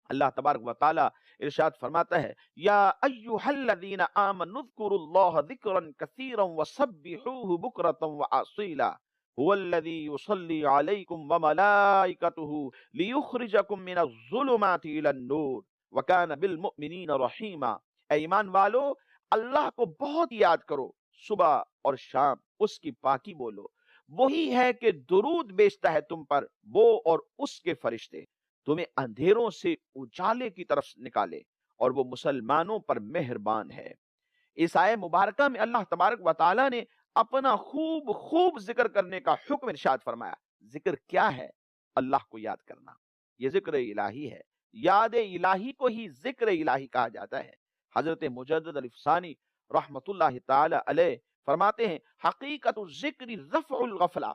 اللہ تبارک و تعالی ارشاد فرماتا ہے، یا ایھا الذین آمنوا اذکروا اللہ ذکرا کثیرا وسبحوہ بکرۃ وأصیلا هو الذی یصلی علیکم وملائکتہ لیخرجکم من الظلمات الی النور وکان بالمؤمنین رحیما۔ اے ایمان والو، اللہ کو بہت یاد کرو، صبح اور شام اس کی پاکی بولو، وہی ہے کہ درود بیچتا ہے تم پر، وہ اور اس کے فرشتے، تمہیں اندھیروں سے اجالے کی طرف نکالے، اور وہ مسلمانوں پر مہربان ہے۔ اس آیہ مبارکہ میں اللہ تبارک و تعالی نے اپنا خوب خوب ذکر کرنے کا حکم ارشاد فرمایا۔ ذکر کیا ہے؟ اللہ کو یاد کرنا، یہ ذکر الہی ہے۔ یاد الہی کو ہی ذکر الہی کہا جاتا ہے۔ حضرت مجدد الافسانی رحمت اللہ تعالی علیہ فرماتے ہیں، حقیقت الذکر رفع الغفلہ،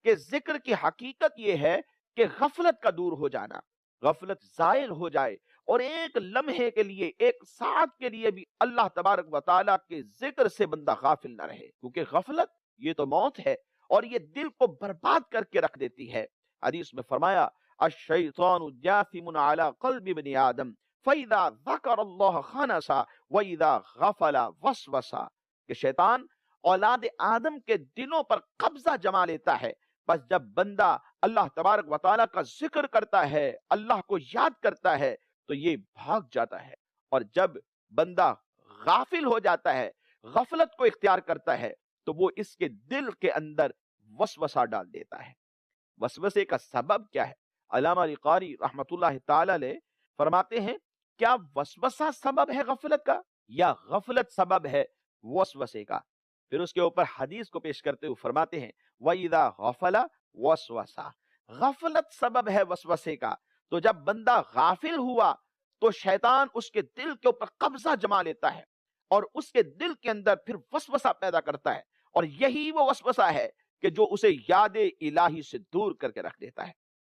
کہ ذکر کی حقیقت یہ ہے کہ غفلت کا دور ہو جانا، غفلت زائل ہو جائے، اور ایک لمحے کے لیے، ایک ساتھ کے لیے بھی اللہ تبارک و تعالیٰ کے ذکر سے بندہ غافل نہ رہے، کیونکہ غفلت یہ تو موت ہے، اور یہ دل کو برباد کر کے رکھ دیتی ہے۔ حدیث میں فرمایا، الشیطان جاثم علی قلب ابن آدم فَإِذَا ذَكَرَ اللَّهَ خَنَسَ وَإِذَا غَفَلَ وَسْوَسَ، کہ شیطان اولاد آدم کے دلوں پر قبضہ جما لیتا ہے، بس جب بندہ اللہ تبارک و تعالیٰ کا ذکر کرتا ہے، اللہ کو یاد کرتا ہے، تو یہ بھاگ جاتا ہے، اور جب بندہ غافل ہو جاتا ہے، غفلت کو اختیار کرتا ہے، تو وہ اس کے دل کے اندر وسوسہ ڈال دیتا ہے۔ وسوسے کا سبب کیا ہے؟ علامہ علی قاری رحمت اللہ تعالی علیہ فرماتے ہیں، کیا وسوسہ سبب ہے غفلت کا، یا غفلت سبب ہے وسوسے کا؟ پھر اس کے اوپر حدیث کو پیش کرتے ہوئے فرماتے ہیں، وَإِذَا غَفَلَ وَسْوَسَ، غفلت سبب ہے وسوسے کا، تو جب بندہ غافل ہوا تو شیطان اس کے دل کے اوپر قبضہ جما لیتا ہے، اور اس کے دل کے اندر پھر وسوسہ پیدا کرتا ہے، اور یہی وہ وسوسہ ہے کہ جو اسے یاد الہی سے دور کر کے رکھ دیتا ہے۔